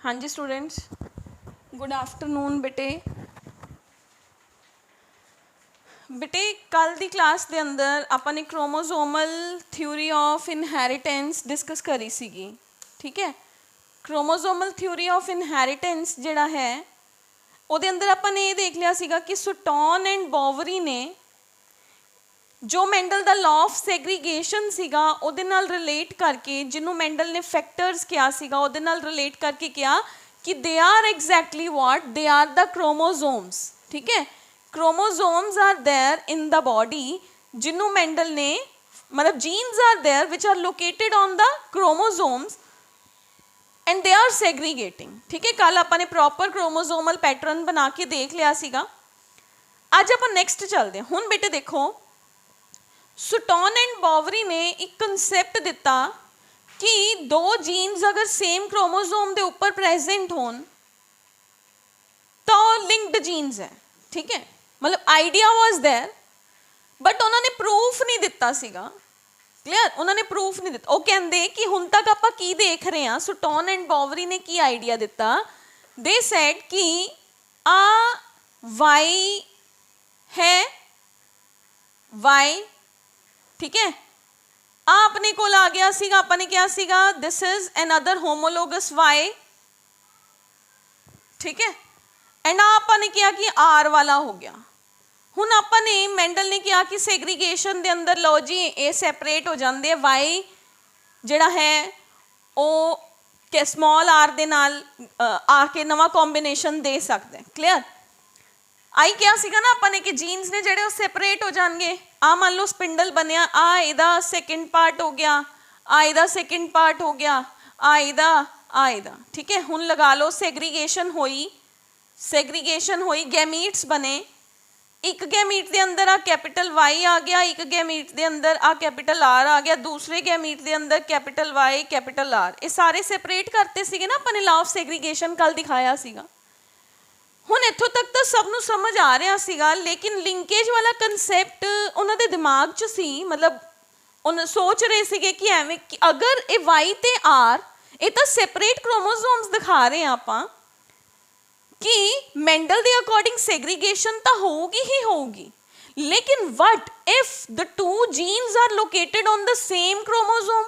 हाँ जी students, good afternoon बेटे। कल की क्लास के अंदर अपन chromosomal theory of inheritance discuss करी सीगी, ठीक है। क्रोमोसोमल थ्योरी ऑफ इनहेरिटेंस जिहड़ा है उहदे अंदर अपन ये देख लिया सीगा कि सुटॉन एंड बॉवरी ने जो मैंडल का लॉ ऑफ सैग्रीगेशन सीगा उहदे नाल रिलेट करके, जिन्हों मैंडल ने फैक्टर्स किया सीगा उहदे नाल रिलेट करके किया कि they are exactly what, they are the chromosomes, ठीक है। Chromosomes are there in the body, जिन्हों मैंडल ने मतलब genes are there which are located on the chromosomes and they are segregating, ठीक है। कल आपने प्रॉपर क्रोमोसोमल पैटर्न बना के देख लिया सीगा। अज आप नैक्सट चलते हैं। हुण बेटे देखो, सुटॉन एंड बॉवरी ने एक कंसैप्ट दिता कि दो जीन्स अगर सेम क्रोमोसोम के ऊपर प्रेजेंट होन तो लिंक्ड जीन्स है, ठीक है। मतलब आइडिया वाज देयर बट उन्होंने प्रूफ नहीं दिता सीगा, क्लियर। उन्होंने प्रूफ नहीं दिता। वो कहते कि हुण तक आपां की देख रहे हैं, सुटॉन एंड बॉवरी ने की आइडिया दिता, दे सेड कि आ वाई है, वाई, ठीक है। अपने को आ गया सीगा, आपने क्या सीगा, this is another homologous Y, ठीक है। एंड आपने क्या कि आर वाला हो गया। हुण आपने मैंडल ने क्या कि सैग्रीगेशन के अंदर लो जी ये सैपरेट हो जाते, वाई जिहड़ा है वो के स्मॉल आर दे नाल आके नवा कॉम्बीनेशन दे सकते हैं, क्लियर। आई क्या सीगा ना अपने कि जीन्स ने जेडे सैपरेट हो जाएंगे। आ मान लो स्पिंडल बनया, आ इहदा सेकंड पार्ट हो गया, आ इहदा सेकंड पार्ट हो गया, आ इहदा, ठीक है। हुण लगा लो सैग्रीगेशन हुई, गैमीट्स बने। एक गैमीट के अंदर आ कैपिटल वाई आ गया, एक गैमीट के अंदर आ कैपिटल आर आ गया, दूसरे गैमीट के अंदर कैपिटल वाई कैपिटल आर, ये सारे सैपरेट करते सीगे ना अपने लॉ ऑफ सैग्रीगेशन कल दिखाया सीगा। हुण इत्थों तक तो सबनों समझ आ रहा सीगा, लेकिन लिंकेज वाला कंसैप्ट उन्होंने दिमाग च सी, मतलब उन सोच रहे सीगे कि एवें कि अगर ये वाई ते आर ये तो सैपरेट क्रोमोसोम्स दिखा रहे हैं आपां कि मैंडल के अकॉर्डिंग सैग्रीगेशन तो होगी ही होगी, लेकिन what if the two genes are located on the same chromosome,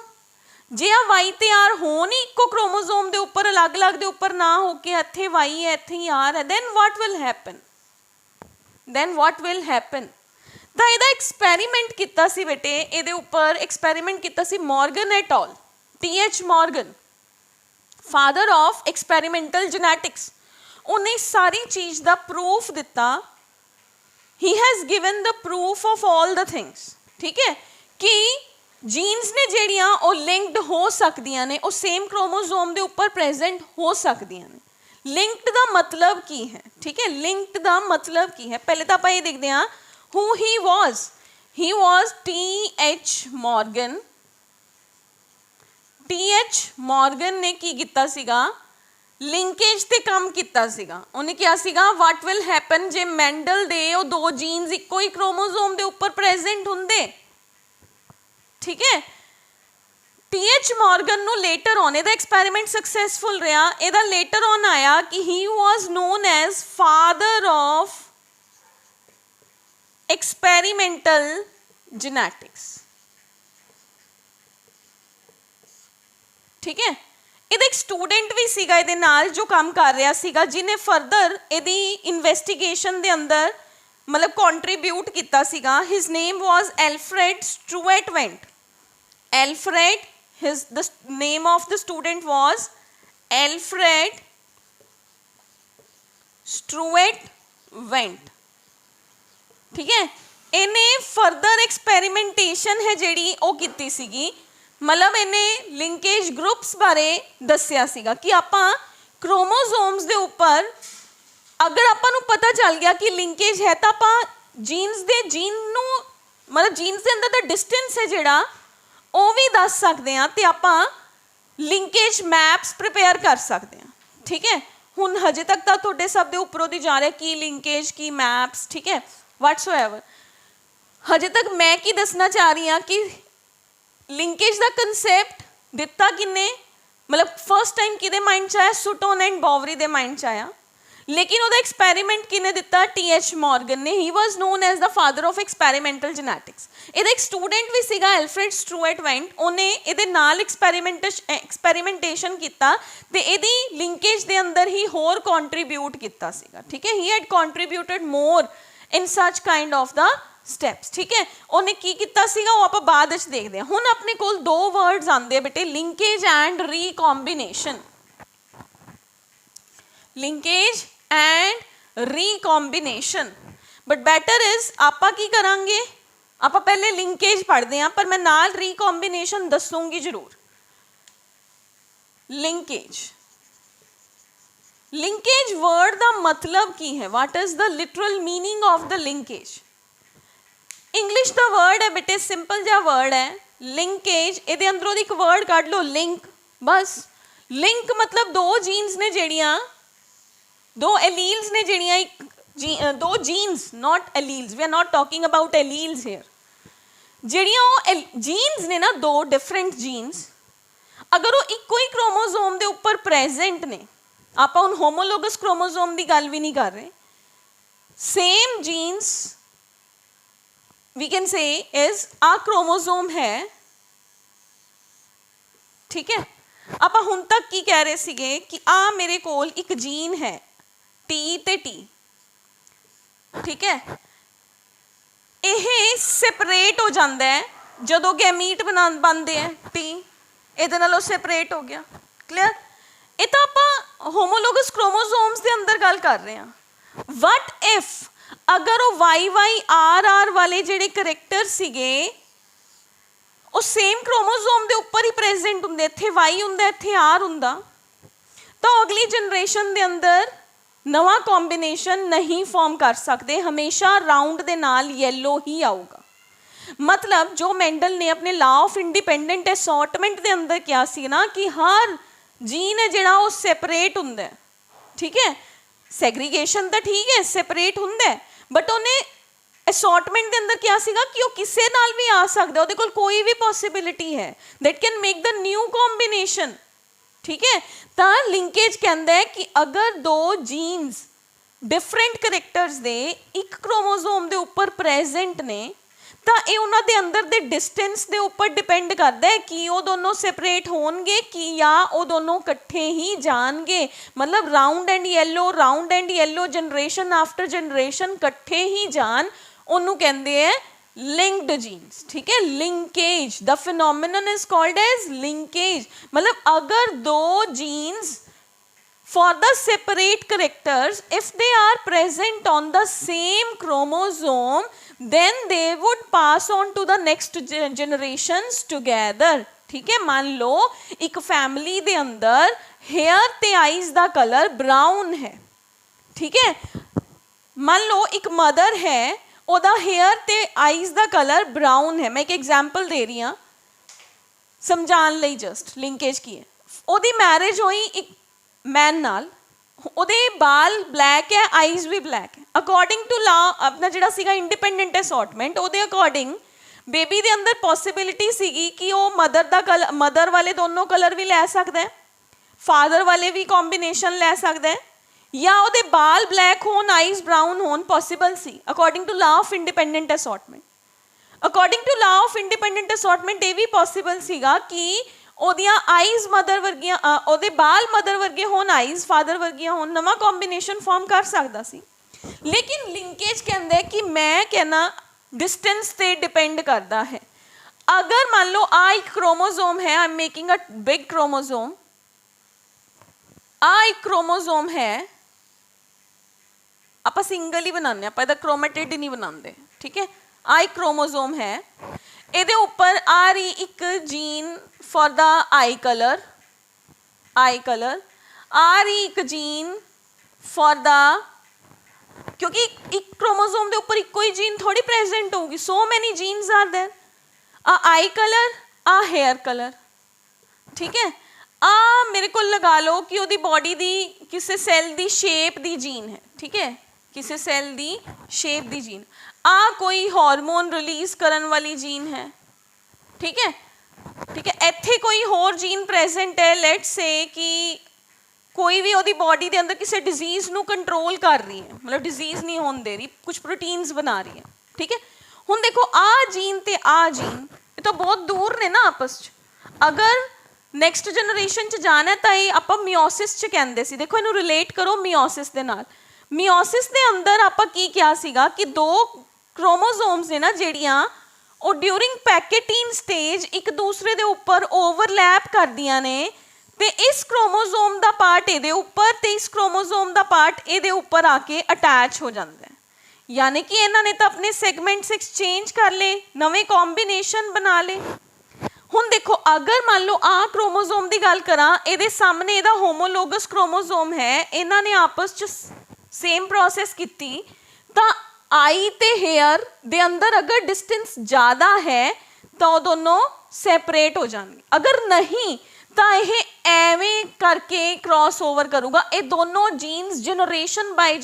जे आ वाई ते आर हो नहीं इको क्रोमोसोम के उपर अलग अलग के उपर ना होके इत्थे वाई है इत्थे ही आर है, then what will happen? ਤਾਂ ਇਹਦਾ एक्सपेरीमेंट किया सी बेटे, ਇਹਦੇ उपर एक्सपेरीमेंट किया सी Morgan et al, TH Morgan, father of experimental genetics. उन्हें सारी चीज़ का प्रूफ दिता, he has given the proof of all the things, ठीक है, कि जीन्स ने ਜਿਹੜੀਆਂ ਉਹ लिंक्ड हो सकदियां ने, ਉਹ सेम क्रोमोसोम के उपर प्रेजेंट हो सकदियां ने। लिंक्ड का मतलब की है, ठीक है, लिंक्ड का मतलब की है। पहले तो आप ये देखते हैं who he was TH Morgan. TH Morgan ने की किया सीगा, लिंकेज ते काम किया सीगा। उन्हें क्या सीगा, व्हाट विल हैपन जे मैंडल दे वो दो जीन्स इको ही क्रोमोसोम के उपर प्रेजेंट होंदे, ठीक है। TH मॉर्गन नो लेटर ऑन ਇਹਦਾ एक्सपेरिमेंट सक्सेसफुल रहा। ਇਹਦਾ लेटर ऑन आया कि he was known as father of experimental genetics, ठीक है। ਇਹਦਾ एक स्टूडेंट भी सीगा ਇਹਦੇ ਨਾਲ जो काम कर रहा सीगा, जिन्हें फर्दर ਇਹਦੀ इन्वेस्टिगेशन के अंदर मतलब कॉन्ट्रीब्यूट किया सीगा। His name was Alfred Stuart-went. the name of the student was Alfred Sturtevant, ठीक है। इन्हें फर्दर एक्सपेरिमेंटेशन है जिहड़ी वो कीती सीगी, मतलब इन्हें लिंकेज ग्रुप्स बारे दस्सिया सीगा कि आपां क्रोमोसोम्स के उपर अगर आपां नूं पता चल गया कि लिंकेज है तो आपां जीन्स नूं मतलब जीन्स के अंदर दा डिस्टेंस है जिहड़ा ਉਹ भी दस सकते हैं, तो आप लिंकेज मैप्स प्रिपेयर कर सकते हैं, ठीक है। हुण हजे तक तो तुहाडे सब दे उपरों दी जा रहा की लिंकेज की मैप्स, ठीक है, वट्सएवर। हजे तक मैं की दसना चाह रही हाँ कि लिंकेज का कंसैप्ट दिता किन्ने, मतलब फर्स्ट टाइम किहदे माइंड च आया, सुटोन एंड बॉवरी दे माइंड च आया, लेकिन ਉਹਦਾ एक्सपैरीमेंट किने दिता, टी.एच. मॉर्गन ने। He was known as the father of experimental genetics. ਇਹਦਾ एक स्टूडेंट भी सीगा एल्फ्रेड स्टुअर्ट वेंट, ਉਹਨੇ ਇਹਦੇ ਨਾਲ एक्सपैरीमेंटेशन ਕੀਤਾ ਤੇ ਇਹਦੀ ਲਿੰਕੇਜ ਦੇ ਅੰਦਰ ਹੀ ਹੋਰ ਕੰਟਰੀਬਿਊਟ ਕੀਤਾ ਸੀਗਾ, ਠੀਕ ਹੈ। ਹੀ ਹੈਡ ਕੰਟਰੀਬਿਊਟਡ ਮੋਰ ਇਨ ਸੱਚ ਕਾइंड ऑफ द ਸਟੈਪਸ, ਠੀਕ ਹੈ। ਉਹਨੇ ਕੀ ਕੀਤਾ ਸੀਗਾ ਉਹ ਆਪਾਂ ਬਾਅਦ ਵਿੱਚ ਦੇਖਦੇ ਹਾਂ। ਹੁਣ ਆਪਣੇ ਕੋਲ ਦੋ ਵਰਡਸ ਆਉਂਦੇ ਆ ਬੇਟੇ, linkage and recombination. Linkage and recombination, but better is आप की करांगे, आप पहले लिंकेज पढ़ते हैं पर मैं नाल रीकॉम्बिनेशन दसूंगी जरूर। लिंकेज, लिंकेज वर्ड का मतलब की है, what is the literal meaning of the linkage. English का वर्ड है बेटे, सिंपल जा वर्ड है लिंकेज। ये अंदरों एक वर्ड कढ़ लो, लिंक, बस। लिंक मतलब दो जीन्स ने जड़ियाँ, दो एलील्स ने जड़ियाँ, एक दो genes, not alleles, we are not talking about alleles here. जड़ियाँ वो जीन्स ने ना, दो डिफरेंट जीन्स, अगर वो इको ही क्रोमोजोम के उपर प्रेजेंट ने, आप हुण होमोलोगस क्रोमोजोम की गल भी नहीं कर रहे, same genes we can say is a chromosome है, ठीक है। आप हुण तक की कह रहे सीगे कि आ मेरे कोल एक जीन है टी ते टी, ठीक है। यह सेपरेट हो जाता है जदों गैमीट बनते हैं, टी इहदे नालों सेपरेट हो गया, क्लियर। ये तो आप होमोलोगस क्रोमोसोम्स के अंदर गल कर रहे हैं। वट इफ अगर वो YYRR वाले जिहड़े करैक्टर सीगे वो सेम क्रोमोसोम के उपर ही प्रेजेंट होंदे, इत्थे Y हुंदा इत्थे R हुंदा, तो अगली जनरेशन के अंदर नवा कॉम्बिनेशन नहीं फॉर्म कर सकते, हमेशा राउंड दे नाल येलो ही आऊगा। मतलब जो मेंडल ने अपने लॉ ऑफ इंडिपेंडेंट असॉर्टमेंट के अंदर क्या सी ना कि हर जीन है जिहड़ा वो सेपरेट हुंदा है, ठीक है। सैग्रीगेशन तो ठीक है, सेपरेट हुंदा है, बट उन्हें असॉर्टमेंट के अंदर क्या सीगा कि वो किसी नाल भी आ सकता, उहदे कोल कोई भी पॉसिबिलिटी है that can make the new combination, ठीक है। तो लिंकेज कहता है कि अगर दो जीन्स डिफरेंट करैक्टर्स दे एक क्रोमोसोम के उपर प्रेजेंट ने, तो ये उन्होंने अंदर दे डिस्टेंस के उपर डिपेंड करता है कि वो दोनों सेपरेट होंगे कि या वो दोनों कट्ठे ही जाएंगे। मतलब round and yellow generation after generation कट्ठे ही जान, उन्होंने कहते हैं लिंक्ड जीन्स, ठीक है। Linkage, the phenomenon is called as linkage. मतलब अगर दो genes for the separate characters if they are present on the same chromosome then they would pass on to the next generations together, ठीक है। मान लो एक family दे अंदर hair ते eyes दा कलर ब्राउन है, ठीक है। मान लो एक मदर है, ओदा हेयर ते आईज दा कलर ब्राउन है। मैं एक एग्जाम्पल दे रही हाँ समझाने लई, जस्ट लिंकेज की है। ओदी मैरिज हुई एक मैन नाल, ਉਹਦੇ बाल ब्लैक है, आईज भी ब्लैक है। अकॉर्डिंग टू लॉ अपना जिहड़ा सीगा इंडिपेंडेंट असॉर्टमेंट, ਉਹਦੇ अकॉर्डिंग बेबी ਦੇ अंदर पॉसिबिलिटी सीगी कि वो मदर ਦਾ कलर, मदर वाले दोनों कलर भी ले सकता है, फादर वाले भी कॉम्बीनेशन ले सकता है, या ਉਹਦੇ बाल ब्लैक होन आईज ब्राउन होन, पॉसिबल सी according to law of independent assortment. According to law of independent assortment ये भी पॉसिबल सीगा कि ਉਹਦੀਆਂ ਆਈਜ਼ ਮਦਰ ਵਰਗੀਆਂ, ਉਹਦੇ ਬਾਲ ਮਦਰ ਵਰਗੇ ਹੋਣ, ਆਈਜ਼ ਫਾਦਰ ਵਰਗੀਆਂ ਹੋਣ, ਨਵਾਂ ਕੰਬੀਨੇਸ਼ਨ ਫਾਰਮ ਕਰ ਸਕਦਾ ਸੀ। ਲੇਕਿਨ ਲਿੰਕੇਜ ਕਹਿੰਦਾ ਕਿ ਮੈਂ कहना डिस्टेंस ਤੇ डिपेंड करता है। अगर मान लो आ एक क्रोमोसोम है, I am making a big chromosome, आ एक क्रोमोसोम है, आप सिंगल ही बनाने, आप ਇਹਦਾ क्रोमेटिड ही नहीं बनाते, ठीक है। आ एक क्रोमोसोम है, ਇਹਦੇ ਉੱਪਰ आ रही एक gene for the eye colour, आ रही एक जीन फॉर द, क्योंकि एक क्रोमोसोम के ऊपर इको ही जीन थोड़ी प्रेजेंट होगी, so many genes are there. Uh eye colour, uh hair colour, ठीक है। आ मेरे को लगा लो कि वो बॉडी दी किसी सैल दी शेप दी जीन है, ठीक है, किसी सैल दी शेप दी जीन। आ कोई हार्मोन रिलीज करने वाली जीन है, ठीक है। ठीक है, ਇੱਥੇ ਕੋਈ ਹੋਰ ਜੀਨ ਪ੍ਰੈਜ਼ੈਂਟ ਹੈ, ਲੈਟਸ ਸੇ ਕਿ ਕੋਈ ਵੀ ਉਹਦੀ ਬਾਡੀ ਦੇ ਅੰਦਰ ਕਿਸੇ ਡਿਜ਼ੀਜ਼ ਨੂੰ ਕੰਟਰੋਲ ਕਰ ਰਹੀ ਹੈ, ਮਤਲਬ ਡਿਜ਼ੀਜ਼ ਨਹੀਂ ਹੋਣ ਦੇ ਰਹੀ, ਕੁਝ ਪ੍ਰੋਟੀਨਸ ਬਣਾ ਰਹੀ ਹੈ, ਠੀਕ ਹੈ। ਹੁਣ ਦੇਖੋ ਆ ਜੀਨ ਤੇ ਆ ਜੀਨ ਇਹ ਤਾਂ ਬਹੁਤ ਦੂਰ ਨੇ ਨਾ ਆਪਸ 'ਚ, ਅਗਰ ਨੈਕਸਟ ਜਨਰੇਸ਼ਨ 'ਚ ਜਾਣਾ ਤਾਂ ਇਹ ਆਪਾਂ ਮਿਓਸਿਸ 'ਚ ਕਹਿੰਦੇ ਸੀ। ਦੇਖੋ ਇਹਨੂੰ ਰਿਲੇਟ ਕਰੋ ਮਿਓਸਿਸ ਦੇ ਨਾਲ। ਮਿਓਸਿਸ ਦੇ ਅੰਦਰ ਆਪਾਂ ਕੀ ਕਿਹਾ ਸੀਗਾ ਕਿ ਦੋ ਕ੍ਰੋਮੋਸੋਮਸ ਨੇ ਨਾ ਜਿਹੜੀਆਂ, ਉਹ ਡਿਊਰਿੰਗ ਪੈਕੇਟੀਨ ਸਟੇਜ ਇੱਕ ਦੂਸਰੇ ਦੇ ਉੱਪਰ ਓਵਰਲੈਪ ਕਰਦੀਆਂ ਨੇ, ਤੇ ਇਸ ਕ੍ਰੋਮੋਸੋਮ ਦਾ ਪਾਰਟ ਇਹਦੇ ਉੱਪਰ ਤੇ ਇਸ ਕ੍ਰੋਮੋਸੋਮ ਦਾ ਪਾਰਟ ਇਹਦੇ ਉੱਪਰ ਆ ਕੇ ਅਟੈਚ ਹੋ ਜਾਂਦਾ ਹੈ। ਯਾਨੀ ਕਿ ਇਹਨਾਂ ਨੇ ਤਾਂ ਆਪਣੇ ਸੈਗਮੈਂਟਸ ਐਕਸਚੇਂਜ ਕਰ ਲਏ, ਨਵੇਂ ਕੰਬੀਨੇਸ਼ਨ ਬਣਾ ਲਏ। ਹੁਣ ਦੇਖੋ ਅਗਰ ਮੰਨ ਲਓ ਆ ਕ੍ਰੋਮੋਸੋਮ ਦੀ ਗੱਲ ਕਰਾਂ, ਇਹਦੇ ਸਾਹਮਣੇ ਇਹਦਾ ਹੋਮੋਲੋਗਸ ਕ੍ਰੋਮੋਸੋਮ ਹੈ, ਇਹਨਾਂ ਨੇ ਆਪਸ 'ਚ ਸੇਮ ਪ੍ਰੋਸੈਸ ਕੀਤੀ, ਤਾਂ ਆਈ ਤੇ ਹੇਅਰ ਦੇ ਅੰਦਰ ਅਗਰ ਡਿਸਟੈਂਸ ਜ਼ਿਆਦਾ ਹੈ ਤਾਂ ਉਹ ਦੋਨੋਂ ਸੈਪਰੇਟ ਹੋ ਜਾਣਗੇ, ਅਗਰ ਨਹੀਂ ਤਾਂ ਇਹ ਐਵੇਂ ਕਰਕੇ ਕ੍ਰਾਸ ਓਵਰ ਕਰੂਗਾ। ਇਹ ਦੋਨੋਂ ਜੀਨਸ ਜਨਰੇਸ਼ਨ ਬਾਈ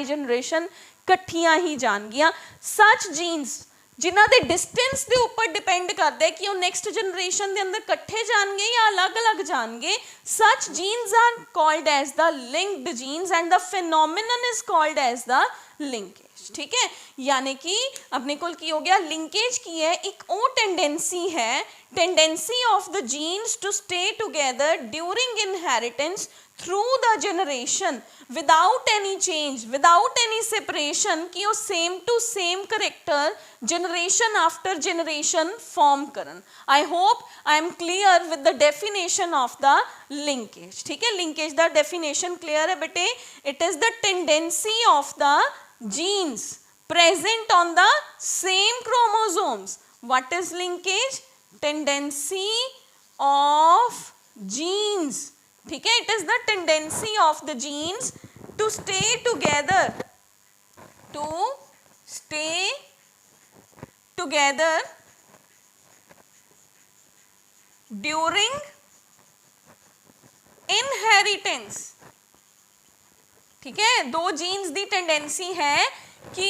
ਜਨਰੇਸ਼ਨ ਇਕੱਠੀਆਂ ਹੀ ਜਾਣਗੀਆਂ। ਸੱਚ ਜੀਨਸ ਜਿਨ੍ਹਾਂ ਦੇ ਡਿਸਟੈਂਸ ਦੇ ਉੱਪਰ ਡਿਪੈਂਡ ਕਰਦਾ ਹੈ ਕਿ ਉਹ ਨੈਕਸਟ ਜਨਰੇਸ਼ਨ ਦੇ ਅੰਦਰ ਇਕੱਠੇ ਜਾਣਗੇ ਜਾਂ ਅਲੱਗ-ਅਲੱਗ ਜਾਣਗੇ, such genes are called as the linked genes and the phenomenon is called as the linkage। ठीक है, यानी कि अपने को की हो गया लिंकेज की है, एक वो टेंडेंसी है, tendency of the genes to stay together during inheritance through the generation without any change, without any separation, कि वो same to same character generation after generation form Karan. I hope I am clear with the definition of the linkage। ठीक है, linkage दा definition clear है बेटे? It is the tendency of the genes present on the same chromosomes। What is linkage? Tendency of genes। ठीक है, it is the tendency of the genes to stay together, during inheritance। ठीक है, दो jeans दी tendency है कि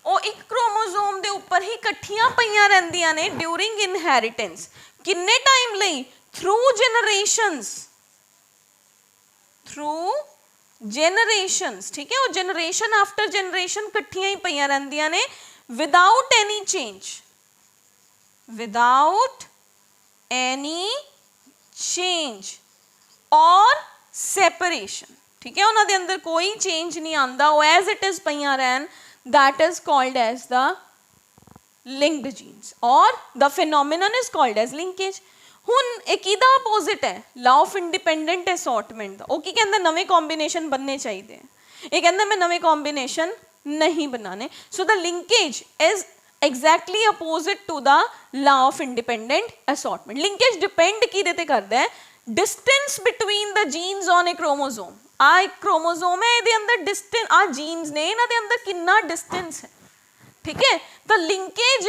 ਉਹ ਇੱਕ chromosome ਦੇ ਉੱਪਰ ਹੀ ਇਕੱਠੀਆਂ ਪਈਆਂ ਰਹਿੰਦੀਆਂ ਨੇ ਡਿਊਰਿੰਗ ਇਨਹੈਰੀਟੈਂਸ। ਕਿੰਨੇ ਟਾਈਮ ਲਈ? Through generations. ਠੀਕ ਹੈ, ਉਹ ਜਨਰੇਸ਼ਨ ਆਫਟਰ ਜਨਰੇਸ਼ਨ ਇਕੱਠੀਆਂ ਹੀ ਪਈਆਂ ਰਹਿੰਦੀਆਂ ਨੇ ਵਿਦਾਊਟ ਐਨੀ ਚੇਂਜ ਔਰ ਸੈਪਰੇਸ਼ਨ। ਠੀਕ ਹੈ, ਉਹਨਾਂ ਦੇ ਅੰਦਰ ਕੋਈ ਚੇਂਜ ਨਹੀਂ ਆਉਂਦਾ, ਉਹ ਐਜ਼ ਇਟ ਇਜ਼ ਪਈਆਂ ਰਹਿਣ। that is called as the linked genes or the phenomenon is called as linkage। ਹੁਣ ਇਹ ਕਿਹਦਾ ਆਪੋਜ਼ਿਟ ਹੈ? ਲਾ ਆਫ ਇੰਡੀਪੈਂਡੈਂਟ ਅਸੌਰਟਮੈਂਟ ਦਾ। ਉਹ ਕੀ ਕਹਿੰਦਾ? ਨਵੇਂ ਕੰਬੀਨੇਸ਼ਨ ਬਣਨੇ ਚਾਹੀਦੇ ਹੈ। ਇਹ ਕਹਿੰਦਾ ਮੈਂ ਨਵੇਂ ਕੰਬੀਨੇਸ਼ਨ ਨਹੀਂ ਬਣਾਣੇ। So the linkage is exactly opposite to the law of independent assortment। linkage depend ਕਿਹਦੇ ਤੇ ਕਰਦਾ ਹੈ? distance between the genes on a chromosome। ਆ ਇੱਕ ਕ੍ਰੋਮੋਸੋਮ ਹੈ, ਇਹਦੇ ਅੰਦਰ ਡਿਸਟੈਂਸ, ਆ ਜੀਨਸ ਨੇ, ਇਹਨਾਂ ਦੇ ਅੰਦਰ ਕਿੰਨਾ ਡਿਸਟੈਂਸ ਹੈ। ਠੀਕ ਹੈ, ਤਾਂ linkage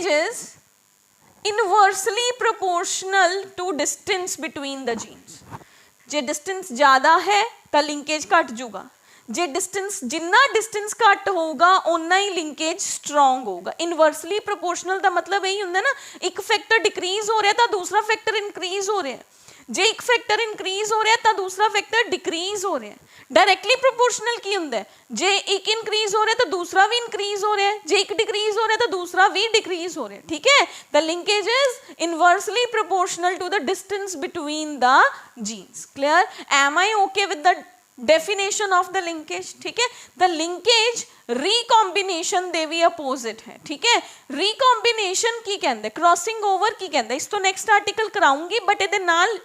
is inversely proportional to distance between the genes. ਜੇ ਡਿਸਟੈਂਸ ਜ਼ਿਆਦਾ ਹੈ ਤਾਂ ਲਿੰਕੇਜ ਘਟ ਜਾਊਗਾ, ਜੇ ਡਿਸਟੈਂਸ ਜਿੰਨਾ ਡਿਸਟੈਂਸ ਘੱਟ ਹੋਊਗਾ ਓਨਾ ਹੀ ਲਿੰਕੇਜ ਸਟਰੋਂਗ ਹੋਊਗਾ। ਇਨਵਰਸਲੀ ਪ੍ਰੋਪੋਰਸ਼ਨਲ ਦਾ ਮਤਲਬ ਇਹੀ ਹੁੰਦਾ ਨਾ, ਇੱਕ ਫੈਕਟਰ ਡਿਕਰੀਜ਼ ਹੋ ਰਿਹਾ ਤਾਂ ਦੂਸਰਾ ਫੈਕਟਰ ਇਨਕਰੀਜ਼ ਹੋ ਰਿਹਾ, ਜੇ ਇੱਕ ਫੈਕਟਰ ਇਨਕਰੀਜ਼ ਹੋ ਰਿਹਾ ਤਾਂ ਦੂਸਰਾ ਫੈਕਟਰ ਡਿਕਰੀਜ਼ ਹੋ ਰਿਹਾ। ਡਾਇਰੈਕਟਲੀ ਪ੍ਰੋਪੋਰਸ਼ਨਲ ਕੀ ਹੁੰਦਾ? ਜੇ ਇੱਕ ਇਨਕਰੀਜ਼ ਹੋ ਰਿਹਾ ਤਾਂ ਦੂਸਰਾ ਵੀ ਇਨਕਰੀਜ਼ ਹੋ ਰਿਹਾ, ਜੇ ਇੱਕ ਡਿਕਰੀਜ਼ ਹੋ ਰਿਹਾ ਤਾਂ ਦੂਸਰਾ ਵੀ ਡਿਕਰੀਜ਼ ਹੋ ਰਿਹਾ। ਠੀਕ ਹੈ, the linkage is inversely proportional to the distance between the genes. Clear? Am I okay with the definition of the linkage? ठीक है, the linkage recombination ਦੇ ਵੀ opposite ਹੈ। ਠੀਕ ਹੈ, recombination ਕੀ ਕਹਿੰਦੇ? crossing over ਕੀ ਕਹਿੰਦੇ? ਇਸ ਤੋਂ next article ਕਰਾਉਂਗੀ ਬਟ ਇਹਦੇ ਨਾਲ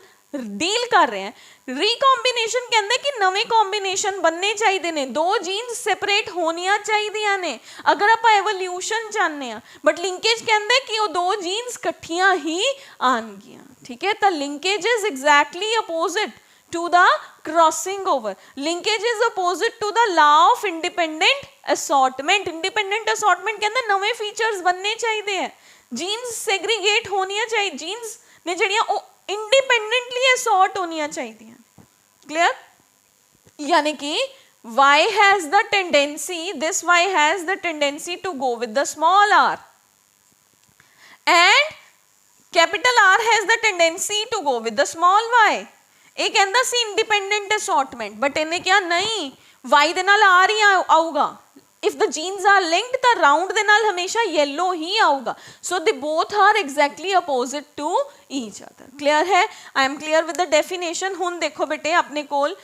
ਡੀਲ ਕਰ ਰਹੇ ਹਾਂ। recombination ਕਹਿੰਦੇ ਕਿ ਨਵੇਂ combination ਬਣਨੇ ਚਾਹੀਦੇ ਨੇ, ਦੋ ਜੀਨਸ ਸੈਪਰੇਟ ਹੋਣੀਆਂ ਚਾਹੀਦੀਆਂ ਨੇ ਅਗਰ ਆਪਾਂ ਐਵੋਲਿਊਸ਼ਨ ਚਾਹੁੰਦੇ ਹਾਂ, ਬਟ ਲਿੰਕੇਜ ਕਹਿੰਦੇ ਕਿ ਉਹ ਦੋ ਜੀਨਸ ਇਕੱਠੀਆਂ ਹੀ ਆਉਣਗੀਆਂ। ਠੀਕ ਹੈ, ਤਾਂ linkage is exactly opposite to the crossing over। linkage is opposite to the law of independent assortment। independent assortment ਕਹਿੰਦਾ ਨਵੇਂ ਫੀਚਰਸ ਬਣਨੇ ਚਾਹੀਦੇ ਹੈ, ਜੀਨਸ ਸੈਗਰੀਗੇਟ ਹੋਣੀਆਂ ਚਾਹੀਦੀਆਂ, ਜੀਨਸ ਨੇ ਜਿਹੜੀਆਂ ਉਹ ਇੰਡੀਪੈਂਡੈਂਟਲੀ ਅਸੌਰਟ ਹੋਣੀਆਂ ਚਾਹੀਦੀਆਂ। ਕਲੀਅਰ? ਯਾਨੀ ਕਿ y has the tendency, this y has the tendency to go with the small r and capital R has the tendency to go with the small y. ਇਹ ਕਹਿੰਦਾ ਸੀ independent assortment, but ਇਹਨੇ ਕਿਹਾ ਨਹੀਂ, y ਦੇ ਨਾਲ R ਹੀ ਆਊਗਾ. if the genes are linked ਤਾਂ round ਦੇ ਨਾਲ ਹਮੇਸ਼ਾ yellow ਹੀ ਆਊਗਾ. so they both are exactly opposite to each other. clear ਹੈ? I am clear with the definition. ਹੁਣ ਦੇਖੋ ਬੇਟੇ ਆਪਣੇ ਕੋਲ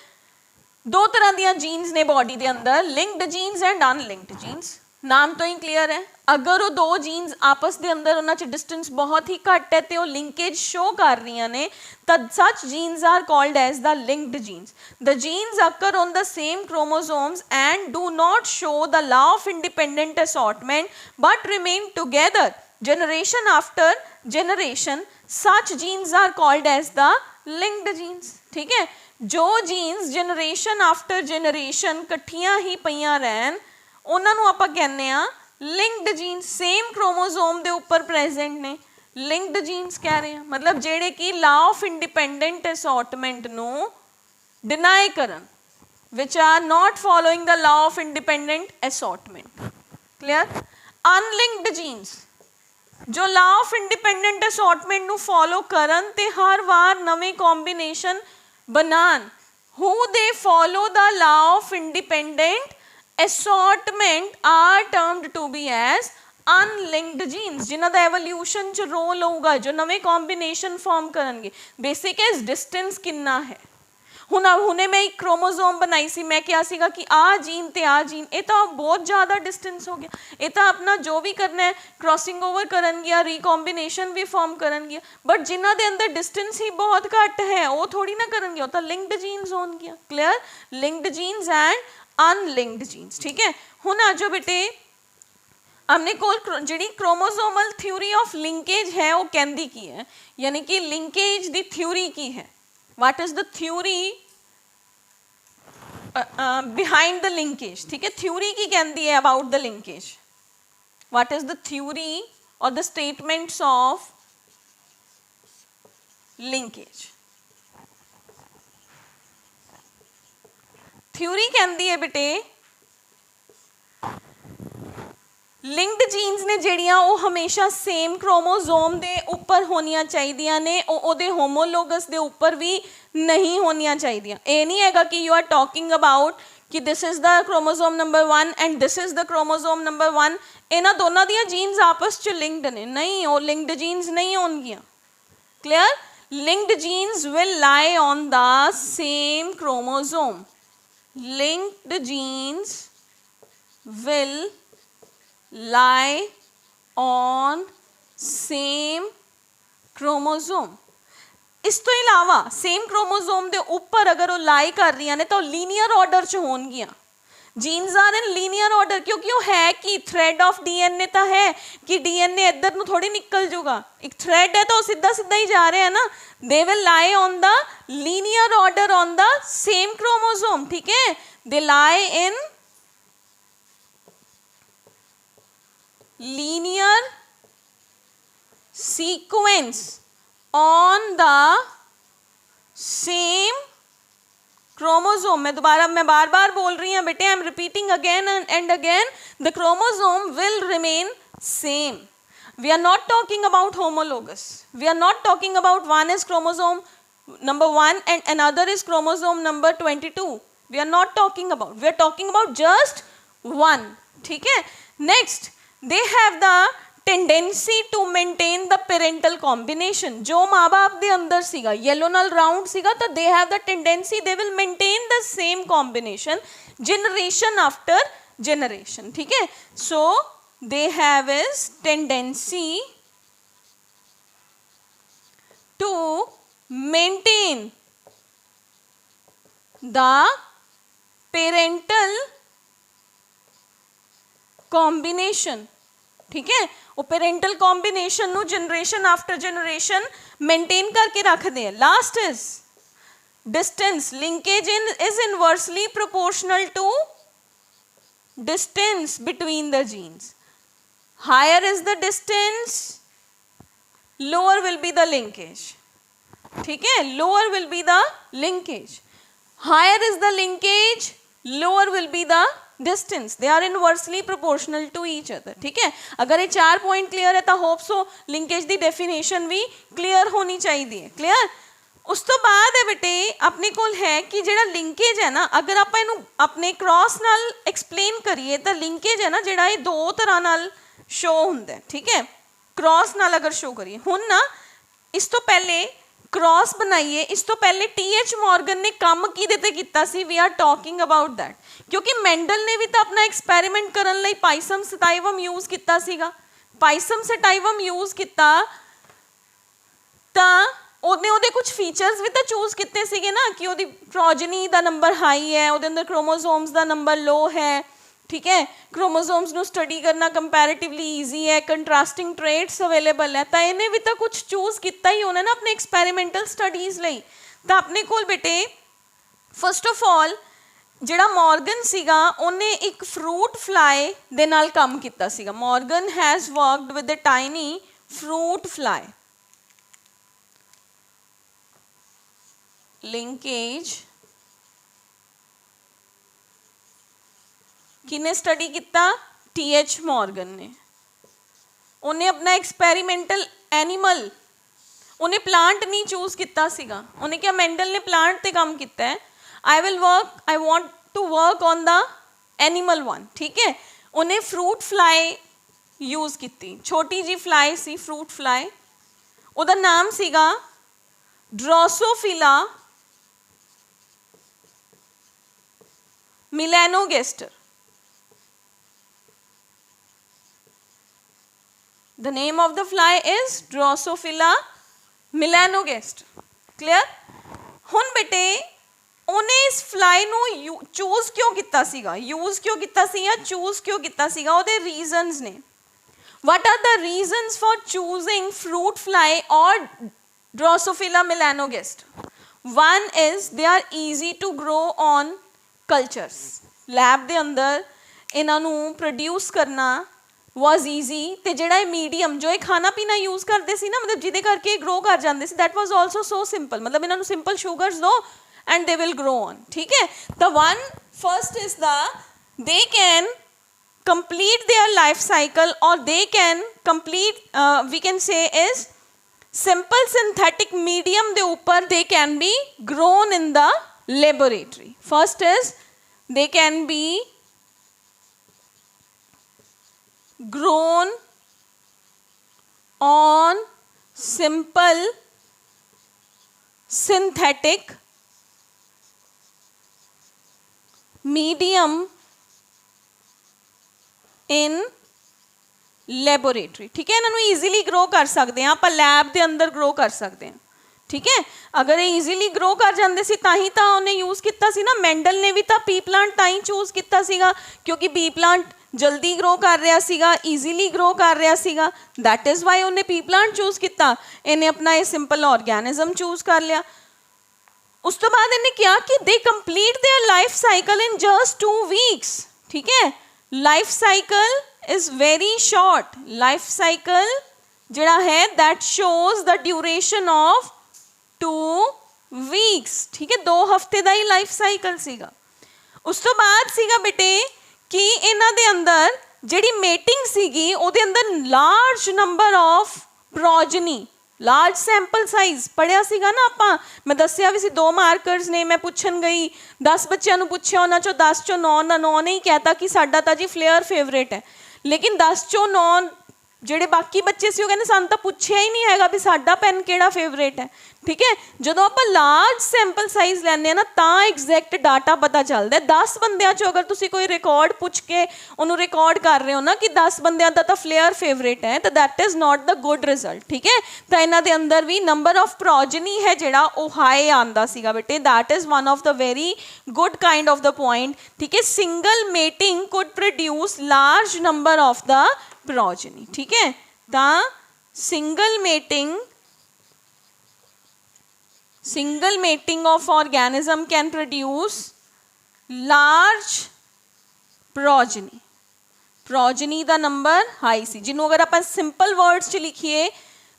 ਦੋ ਤਰ੍ਹਾਂ ਦੀਆਂ genes ਨੇ body ਦੇ ਅੰਦਰ, linked genes and unlinked genes. ਨਾਮ ਤੋਂ ਹੀ ਕਲੀਅਰ ਹੈ. ਅਗਰ ਉਹ ਦੋ ਜੀਨਸ ਆਪਸ ਦੇ ਅੰਦਰ ਉਹਨਾਂ 'ਚ ਡਿਸਟੈਂਸ ਬਹੁਤ ਹੀ ਘੱਟ ਹੈ ਤੇ ਉਹ ਲਿੰਕੇਜ ਸ਼ੋ ਕਰ ਰਹੀਆਂ ਨੇ ਤਾਂ such genes are called as the linked genes. The genes occur on the same chromosomes and do not show the law of independent assortment but remain together generation after generation. Such genes are called as the linked genes. ठीक है? जो genes generation after generation ਇਕੱਠੀਆਂ ਹੀ ਪਈਆਂ ਰਹਿਣ ਉਹਨਾਂ ਨੂੰ ਆਪਾਂ ਕਹਿੰਦੇ ਆ ਲਿੰਕਡ ਜੀਨਸ. ਸੇਮ ਕ੍ਰੋਮੋਸੋਮ ਦੇ ਉੱਪਰ ਪ੍ਰੈਜ਼ੈਂਟ ਨੇ, ਲਿੰਕਡ ਜੀਨਸ ਕਹਿ ਰਹੇ ਆ. ਮਤਲਬ ਜਿਹੜੇ ਕਿ ਲਾ ਆਫ ਇੰਡੀਪੈਂਡੈਂਟ ਅਸੋਰਟਮੈਂਟ ਨੂੰ ਡਿਨਾਈ ਕਰਨ, ਵਿਚ are not following the law of independent assortment. Clear? Unlinked genes ਜੋ ਲਾ ਆਫ ਇੰਡੀਪੈਂਡੈਂਟ ਅਸੋਰਟਮੈਂਟ ਨੂੰ ਫੋਲੋ ਕਰਨ ਤੇ ਹਰ ਵਾਰ ਨਵੇਂ ਕੰਬੀਨੇਸ਼ਨ ਬਣਾਉਣ. who they follow the law of independent assortment are termed to be as unlinked genes. जिन्हां दा evolution च role होगा, जो नवे combination form करनगे. basic is distance किन्ना है. हुणे मैं एक क्रोमोसोम बनाई सी, मैं क्या सीगा कि आ जीन ते आ जीन, ये तो बहुत ज़्यादा डिस्टेंस हो गया. ये तो अपना जो भी करना है क्रॉसिंग ओवर करनगिया, रिकॉम्बिनेशन भी फॉर्म करनगिया. बट जिन्हां दे अंदर डिस्टेंस ही बहुत घट है वो थोड़ी ना करनगिया, वो तो लिंक्ड जीन्स होणगिया. Clear? Linked genes and unlinked genes. ठीक है? हुण आ जाओ बेटे, हमने कोल जी क्रोमोसोमल थ्योरी ऑफ लिंकेज है वो कहती की है, यानी कि लिंकेज दी थ्योरी की है. What is the theory behind the linkage? ठीक है? थ्योरी की कहती है about the linkage. What is the theory और the statements of linkage? Theory कहती है बेटे लिंक्ड जीन्स ने ਜਿਹੜੀਆਂ ਉਹ ਹਮੇਸ਼ਾ ਸੇਮ ਕ੍ਰੋਮੋਸੋਮ ਦੇ ਉੱਪਰ ਹੋਣੀਆਂ ਚਾਹੀਦੀਆਂ ਨੇ, ਉਹਦੇ ਹੋਮੋਲੋਗਸ ਦੇ ਉੱਪਰ ਵੀ ਨਹੀਂ ਹੋਣੀਆਂ ਚਾਹੀਦੀਆਂ. ਇਹ ਨਹੀਂ ਹੈਗਾ ਕਿ ਯੂ ਆਰ ਟਾਕਿੰਗ ਅਬਾਊਟ ਕਿ this is the chromosome number 1 and this is the chromosome number 1, ਇਹਨਾਂ ਦੋਨਾਂ ਦੀਆਂ ਜੀਨਸ ਆਪਸ 'ਚ ਲਿੰਕਡ ਨੇ. ਨਹੀਂ, ਉਹ ਲਿੰਕਡ ਜੀਨਸ ਨਹੀਂ ਹੋਣਗੀਆਂ. ਕਲੀਅਰ? ਲਿੰਕਡ ਜੀਨਸ ਵਿਲ ਲਾਈ on the same chromosome. linked genes will lie on same chromosome. इस तो इलावा सेम क्रोमोसोम के ऊपर अगर वो लाई कर रही ने तो लीनियर ऑर्डर च होणगियां. Genes are in linear order, क्योंकि वो है कि थ्रेड ऑफ डीएनए तो है कि डीएनए इधर ਨੂੰ थोड़ी निकल जाऊगा. एक थ्रेड है तो सीधा सीधा ही जा रहे हैं ना. They will lie on the linear order on the same chromosome. ठीक है? दे लाई इन linear sequence on the same chromosome. मैं बार बार बोल रही हूँ बेटे, I am repeating again and again. The chromosome will remain same. We are not talking about homologous. We are not talking about one is chromosome number 1 and another is chromosome number 22. We are not talking about. We are talking about just one. ठीक है? Next, they have the tendency to maintain the parental combination. जो माँ बाप दे अंदर सीगा yellow null round सीगा तो they have the tendency, they will maintain the same combination generation after generation. ठीक है? So they have is tendency to maintain the parental combination. ठीक है? वो पेरेंटल कॉम्बिनेशन नु जनरेशन आफ्टर जनरेशन मेंटेन करके रखते हैं. Last is distance. Linkage is inversely proportional to distance between the genes. Higher is the distance, lower will be the linkage. ठीक है? Lower will be the linkage. Higher is the linkage, lower will be the distance, they are inversely proportional to each other. ठीक है, अगर ये 4 point clear है तो hope so linkage की definition भी क्लीयर होनी चाहिए है। क्लीयर। उस तो बाद है बेटे अपने कोल है कि जिहड़ा लिंकेज है ना, अगर आप इनू अपने क्रॉस नाल एक्सप्लेन करिए तो लिंकेज है ना जिहड़ा ये दो तरह नाल शो हुंदा है। ठीक है, क्रॉस नाल अगर शो करिए हुण ना, इस तो पहले क्रॉस बनाइए, इस तो पहले टी.एच. मॉर्गन ने काम किहदे ते कीता सी, we are talking about that, क्योंकि मैंडल ने भी तो अपना एक्सपैरीमेंट करन लई पाइसम सटाइवम यूज किया सीगा। पाइसम सटाइवम यूज किया तां ਉਹਨੇ ਉਹਦੇ ਕੁਝ ਫੀਚਰਸ ਵੀ ਤਾਂ ਚੂਜ਼ ਕੀਤੇ ਸੀਗੇ ਨਾ ਕਿ ਉਹਦੀ ਪ੍ਰੋਜਨੀ ਦਾ ਨੰਬਰ ਹਾਈ ਹੈ, ਉਹਦੇ ਅੰਦਰ ਕ੍ਰੋਮੋਸੋਮਸ ਦਾ ਨੰਬਰ ਲੋ ਹੈ। ਠੀਕ ਹੈ, ਕ੍ਰੋਮੋਸੋਮਸ ਨੂੰ ਸਟੱਡੀ ਕਰਨਾ ਕੰਪੈरेटिवली ਈਜ਼ੀ ਹੈ, ਕੰਟਰਾਸਟਿੰਗ ਟ੍ਰੇਟਸ ਅਵੇਲੇਬਲ ਹੈ, ਤਾਂ ਇਹਨੇ ਵੀ ਤਾਂ ਕੁਝ ਚੂਜ਼ ਕੀਤਾ ਹੀ ਉਹਨੇ ਨਾ ਆਪਣੇ ਐਕਸਪੈਰੀਮੈਂਟਲ ਸਟੱਡੀਜ਼ ਲਈ। ਤਾਂ ਆਪਣੇ ਕੋਲ ਬੇਟੇ ਫਸਟ ਆਫ ਆਲ ਜਿਹੜਾ ਮੌਰਗਨ ਸੀਗਾ ਉਹਨੇ ਇੱਕ ਫਰੂਟ ਫਲਾਈ ਦੇ ਨਾਲ ਕੰਮ ਕੀਤਾ ਸੀਗਾ। Morgan has worked with a tiny fruit fly. Linkage किने स्टडी किया? टी.एच. मॉर्गन ने। उन्हें अपना एक्सपैरीमेंटल एनीमल, उन्हें प्लांट नहीं चूज किया सीगा, उन्हें क्या मेंडल ने प्लांट ते काम किया है, I want to work on the animal one. ठीक है, उन्हें फ्रूट फ्लाई यूज की, छोटी जी फ्लाई सी फ्रूट फ्लाई, उहदा नाम सीगा Drosophila melanogaster। The name of the fly is Drosophila melanogaster। Clear? हुन बेटे उन्हें इस फ्लाई नू चूज क्यों किया सीगा, यूज क्यों किया सी या चूज क्यों किया सीगा, ਉਹਦੇ रीजन्स ने। What are the reasons for choosing fruit fly or Drosophila melanogaster? One is they are easy to grow on cultures. Lab के अंदर इन्हों प्रोड्यूस करना वॉज ईजी, तो जोड़ा मीडियम जो खाना पीना यूज करते सी ना, मतलब जिदे करके ग्रो कर जाते सी, that was also so simple, मतलब इन्हों सिंपल शुगर्स दो and they will grow on. ठीक है, the one first is the they can complete their life cycle और they can complete we can say is simple synthetic medium के ऊपर they can be grown in the laboratory। First is they can be grown on simple synthetic medium in laboratory। ठीक है, इन्हों easily grow कर सकते हैं, आप lab के अंदर ग्रो कर सकते हैं। ठीक है, अगर ये ईजीली ग्रो कर जाते सी तां ही तां उन्हें यूज किया सी ना। मेंडल ने भी तो पी प्लांट तां ही चूज किया सीगा क्योंकि पी प्लांट जल्दी ग्रो कर रहा सीगा, ईजीली ग्रो कर रहा सीगा, दैट इज़ वाई उन्हें पी प्लांट चूज किया। इन्हें अपना ये सिंपल ऑर्गेनिज्म चूज कर लिया। उस तो बाद इन्हें क्या कि they complete their life cycle in just 2 weeks. ठीक है, life cycle is very short. Life cycle जिहड़ा है that shows the duration of 2 weeks. ठीक है, 2 हफ्ते का ही लाइफ साइकिल सीगा। उस तो बाद सीगा बेटे कि इन्हां दे अंदर जिहड़ी मेटिंग सीगी उहदे अंदर large number of progeny, large sample size पढ़िया सीगा ना आपां। मैं दस्सिया भी सी 2 मार्करस ने, मैं पुछन गई 10 बच्चों को पुछया, उन्हां चों 10 चों 9 दा 9 ने ही कहता कि साडा तां जी फ्लेयर फेवरेट है, लेकिन 10 चों 9 ਜਿਹੜੇ बाकी बच्चे से कहते सानू तो पुछया ही नहीं है भी साडा पेन केड़ा फेवरेट है। ठीक है, जो आप लार्ज सैंपल साइज लैंदे ना तो एग्जैक्ट डाटा पता चलता है। 10 बंदियां चो अगर तुसी कोई रिकॉर्ड पुछ के उन्होंने रिकॉर्ड कर रहे हो ना कि 10 बंदियां दा तो फ्लेयर फेवरेट है, तो that is not the good result. ठीक है, तो इन्हां दे अंदर भी नंबर ऑफ प्रोजनी है जिहड़ा वो हाई आंदा सीगा बेटे, that is one of the very good kind of the point. ठीक है, single mating could produce large number of the progeny. ठीक है, द single mating of organism can produce large progeny। progeny ਦਾ ਨੰਬਰ ਹਾਈ ਸੀ, ਜਿਹਨੂੰ ਅਗਰ ਆਪਾਂ ਸਿੰਪਲ ਵਰਡਸ 'ਚ ਲਿਖੀਏ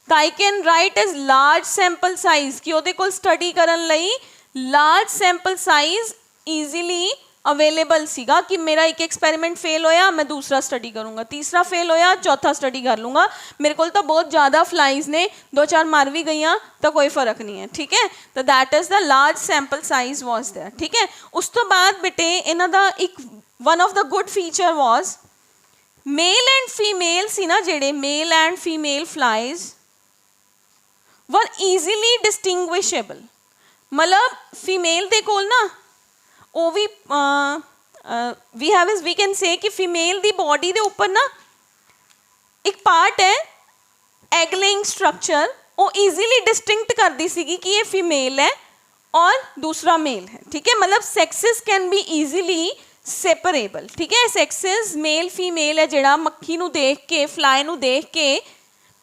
ਤਾਂ I can write as large sample size, ਕਿ ਉਹਦੇ ਕੋਲ ਸਟੱਡੀ ਕਰਨ ਲਈ large sample size easily available सीगा कि मेरा एक एक्सपेरिमेंट फेल होया मैं दूसरा स्टडी करूँगा, तीसरा फेल होया चौथा स्टडी कर लूँगा, मेरे को तो बहुत ज़्यादा फ्लाइज ने 2-4 मार भी गई तो कोई फर्क नहीं है, ठीक है। तो that is the large sample size was there, ठीक है। उस तो बाद बेटे इन्हां दा एक one of the good feature was male and female सी ना, जेड़े male and female flies were easily distinguishable. मतलब फीमेल दे कोल ना ਉਹ ਵੀ we have is we can say ਕਿ ਫੀਮੇਲ ਦੀ ਬੋਡੀ ਦੇ ਉੱਪਰ ਨਾ ਇੱਕ ਪਾਰਟ ਹੈ ਐਗ ਲੇਇੰਗ ਸਟਰਕਚਰ, ਉਹ ਈਜ਼ੀਲੀ ਡਿਸਟਿੰਕਟ ਕਰਦੀ ਸੀਗੀ ਕਿ ਇਹ ਫੀਮੇਲ ਹੈ और दूसरा मेल है, ठीक है। मतलब sexes can be easily separable, ठीक है। सेक्सेस मेल फीमेल है जिहड़ा मक्खी नूं देख के फ्लाई नूं देख के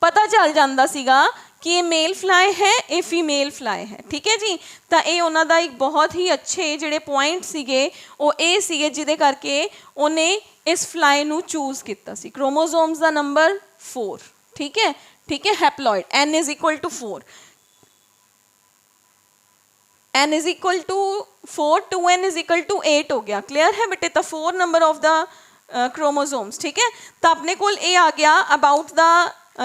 पता चल जांदा सीगा कि ये मेल फ्लाई है ये फीमेल फ्लाई है, ठीक है जी। तो ये उन्हां दा एक बहुत ही अच्छे जिहड़े पॉइंट सीगे वो ये सीगे जिहदे करके उन्हें इस फ्लाई नूं चूज किया सी। क्रोमोसोम्स दा नंबर 4, ठीक है, ठीक है। Haploid n is equal to 4, n is equal to 4, 2n is equal to 8 हो गया। क्लियर है बेटे, तो 4 नंबर ऑफ द क्रोमोसोम्स, ठीक है। तो अपने को ये आ गया अबाउट द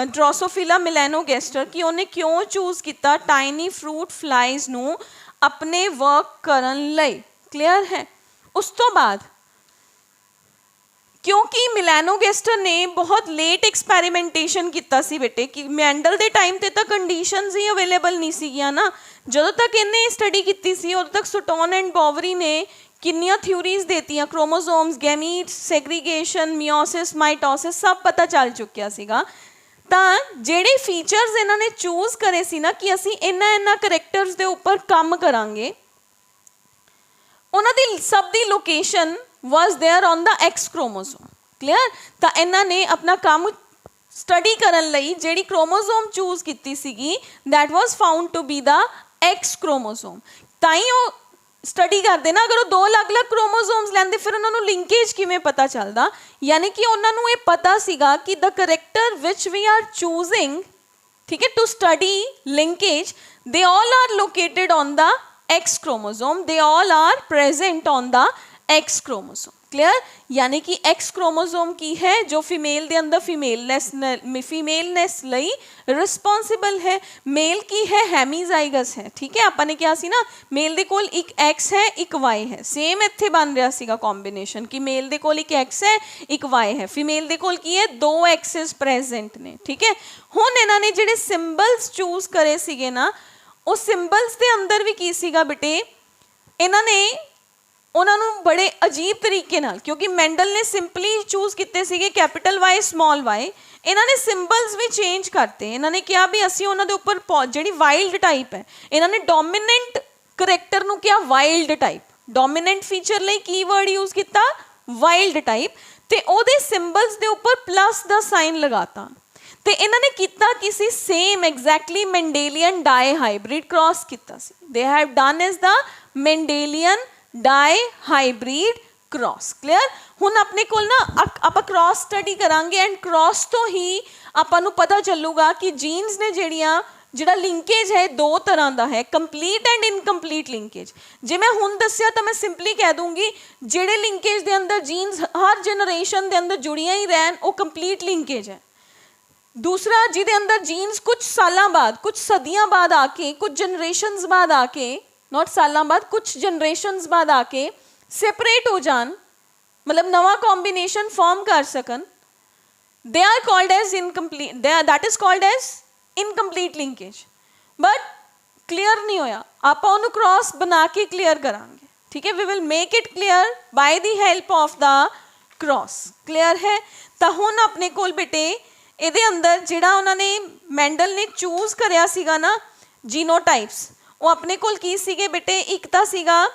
ड्रोसोफिला मिलेनोगेस्टर कि उन्हें क्यों चूज किया टाइनी फ्रूट फ्लाइज नूं अपने वर्क करन लई। क्लियर है। उस तो बाद क्योंकि मिलेनोगेस्टर ने बहुत लेट एक्सपैरीमेंटेशन किया सी बेटे कि मैंडल के टाइम ते तो कंडीशनस ही अवेलेबल नहीं सीगियां ना, जदों तक इन्हें स्टडी की सी उदों तक सुटॉन एंड बॉवरी ने किन्नियां थ्योरीज देतियां, chromosomes, gametes, segregation, meiosis, mitosis सब पता चल चुकिया सीगा। ਤਾਂ ਜਿਹੜੇ फीचर्स इन्होंने चूज करे सी ना कि असी इन्हां करैक्टर्स के उपर काम करांगे, उन्हां दी सब दी location was there on the X chromosome। क्लियर। तो इन्होंने अपना काम स्टडी करन लई जेड़ी क्रोमोसोम चूज की सीगी that was found to be the X chromosome. ताई वो स्टडी करते ना, अगर वो 2 अलग-अलग क्रोमोसोम्स लैंदे फिर उन्होंने लिंकेज किवें पता चलता, यानी कि उन्होंने ये पता सीगा कि the character which we are choosing, ठीक है, to study linkage they all are located on the X chromosome, they all are present on the X chromosome. Clear. यानी कि X क्रोमोसोम की है जो फीमेल के अंदर फीमेलनेस लई रिस्पॉन्सिबल है, मेल की है हेमीजाइगस है, ठीक है। आपने क्या सी ना मेल दे कोल एक X है एक Y है, सेम इत्थे बन रहा सीगा कॉम्बिनेशन कि मेल दे कोल एक X है एक Y है, फीमेल दे कोल की है 2 X's प्रेजेंट ने, ठीक है। हुण इन्हां ने जिहड़े सिंबल्स चूज करे सीगे ना उस सिंबल्स के अंदर भी की सीगा बेटे, इन्हां ने उन्होंने बड़े अजीब तरीके नाल, क्योंकि मैंडल ने सिंपली चूज किए सीगे कैपिटल वाई स्मॉल वाई, इन्होंने सिंबल्स भी चेंज करते। इन्होंने कहा भी असी उन्होंने उपर जी वाइल्ड टाइप है, इन्होंने डोमिनेंट करैक्टर नूं क्या वाइल्ड टाइप, डोमिनेंट फीचर लई की वर्ड यूज किया वाइल्ड टाइप, ते ओदे सिंबल्स दे उपर प्लस दा साइन लगाता। ते इन्होंने किया किसी same exactly Mendelian dihybrid cross किया सी। They have done is the Mendelian dihybrid cross. Clear. हुण अपने को ना आप क्रॉस स्टडी करांगे एंड क्रॉस तो ही आपां नूं पता चलूगा कि जीन्स ने जिहड़ा लिंकेज है 2 तरह का है, कंप्लीट एंड इनकंप्लीट लिंकेज। जे मैं हुण दस्सिया तो मैं सिंपली कह दूंगी जिहड़े लिंकेज के अंदर जीन्स हर जनरेशन के अंदर जुड़ियां ही रहन वो कंप्लीट लिंकेज है। दूसरा जिहदे अंदर जीन्स कुछ सालों बाद, कुछ सदियां बाद आके, कुछ जनरेशनस बाद आके, नॉट सालों बाद, कुछ जनरेशनस बाद आके सेपरेट हो जान, मतलब नवा कॉम्बिनेशन फॉर्म कर सकन, they are called as incomplete, that is called as incomplete linkage. But clear नहीं होया, आप उन्होंने क्रॉस बना के क्लियर करांगे, ठीक है। We will make it clear by the help of the cross. Clear है। तो हुण अपने कोल बेटे इहदे अंदर जिहड़ा उन्होंने मैंडल ने चूज करिया सीगा ना जीनोटाइप्स, वो अपने कोल की सीगे बेटे, एक तो सीगा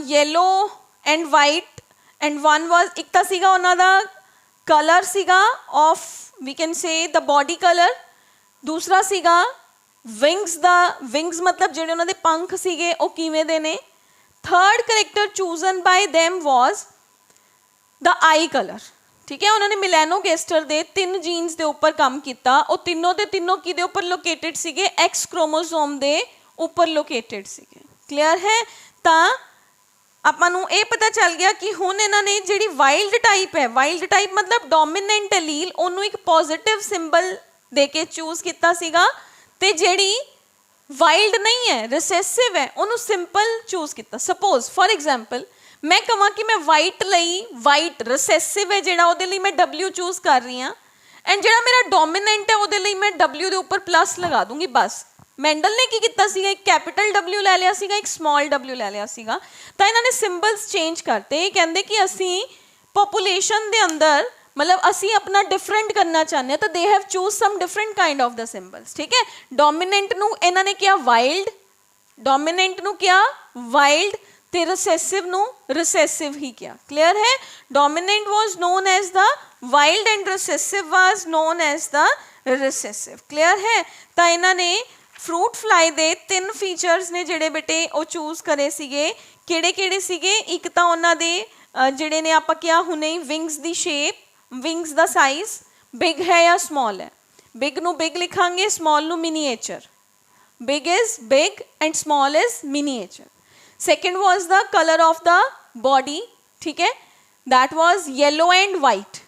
yellow and white and one was, एक तो सीगा उन्हां दा कलर सीगा of we can say the body colour, दूसरा सीगा विंग्स दा, विंग्स मतलब जिहड़े उन्हां दे पंख सीगे वो किवें दे ने, third character chosen bye them was the eye colour, ठीक है। उन्होंने मिलेनोगेस्टर दे 3 जीन्स के उपर काम किया, वो तीनों के तीनों किदे उपर लोकेटेड सीगे X क्रोमोसोम दे उपर लोकेटेड सीगे। क्लियर है। तो ਆਪਾਂ ਨੂੰ ਇਹ ਪਤਾ ਚੱਲ ਗਿਆ ਕਿ ਹੁਣ ਇਹਨਾਂ ਨੇ ਜਿਹੜੀ ਵਾਈਲਡ ਟਾਈਪ ਹੈ, ਵਾਈਲਡ ਟਾਈਪ ਮਤਲਬ ਡੋਮੀਨੈਂਟ ਐਲੀਲ, ਉਹਨੂੰ ਇੱਕ ਪੋਜ਼ਿਟਿਵ ਸਿੰਬਲ ਦੇ ਕੇ ਚੂਜ਼ ਕੀਤਾ ਸੀਗਾ, ਤੇ ਜਿਹੜੀ ਵਾਈਲਡ ਨਹੀਂ ਹੈ, ਰਿਸੈਸਿਵ ਹੈ, ਉਹਨੂੰ ਸਿੰਪਲ ਚੂਜ਼ ਕੀਤਾ। ਸਪੋਜ਼ ਫॉर ਐਗਜ਼ਾਮਪਲ ਮੈਂ ਕਹਾਂ ਕਿ ਮੈਂ ਵਾਈਟ ਲਈ, ਵਾਈਟ ਰਿਸੈਸਿਵ ਹੈ ਜਿਹੜਾ, ਉਹਦੇ ਲਈ ਮੈਂ W ਚੂਜ਼ ਕਰ ਰਹੀ ਹਾਂ, ਐਂਡ ਜਿਹੜਾ ਮੇਰਾ ਡੋਮੀਨੈਂਟ ਹੈ ਉਹਦੇ ਲਈ ਮੈਂ W ਦੇ ਉੱਪਰ ਪਲੱਸ ਲਗਾ ਦੂੰਗੀ ਬਸ। ਮੈਂਡਲ ਨੇ ਕੀ ਕੀਤਾ ਸੀਗਾ, ਇੱਕ ਕੈਪੀਟਲ W ਲੈ ਲਿਆ ਸੀਗਾ, ਇੱਕ ਸਮਾਲ W ਲੈ ਲਿਆ ਸੀਗਾ, ਤਾਂ ਇਹਨਾਂ ਨੇ ਸਿੰਬਲਸ ਚੇਂਜ ਕਰਤੇ। ਇਹ ਕਹਿੰਦੇ ਕਿ ਅਸੀਂ ਪੋਪੂਲੇਸ਼ਨ ਦੇ ਅੰਦਰ मतलब ਅਸੀਂ अपना डिफरेंट करना चाहते हैं, तो they have choose some different kind of the symbols. ठीक है, डोमिनेंट ਨੂੰ ਇਹਨਾਂ ਨੇ ਕਿਹਾ ਵਾਈਲਡ, डोमिनेंट ਨੂੰ ਕਿਹਾ ਵਾਈਲਡ, ਤੇ ਰਿਸੈਸਿਵ ਨੂੰ ਰਿਸੈਸਿਵ ਹੀ ਕਿਹਾ। ਕਲੀਅਰ ਹੈ, dominant was known as the wild and recessive was known as the recessive. Clear है, ਤਾਂ ਇਹਨਾਂ ਨੇ फ्रूट फ्लाई ਦੇ 3 फीचर्स ने ਜਿਹੜੇ ਬੇਟੇ ਉਹ ਚੂਜ਼ ਕਰੇ ਸੀਗੇ। ਕਿਹੜੇ ਕਿਹੜੇ ਸੀਗੇ? ਇੱਕ ਤਾਂ ਉਹਨਾਂ ਦੇ ਜਿਹੜੇ ਨੇ ਆਪਾਂ ਕਿਹਾ ਹੁਣੇ, ਵਿੰਗਸ ਦੀ ਸ਼ੇਪ, ਵਿੰਗਸ ਦਾ ਸਾਈਜ਼ ਬਿਗ ਹੈ ਜਾਂ ਸਮਾਲ ਹੈ। ਬਿਗ ਨੂੰ ਬਿਗ ਲਿਖਾਂਗੇ, ਸਮਾਲ ਨੂੰ miniature. Big is big and small is miniature. Second was the color of the body, ठीक है, that was yellow and white,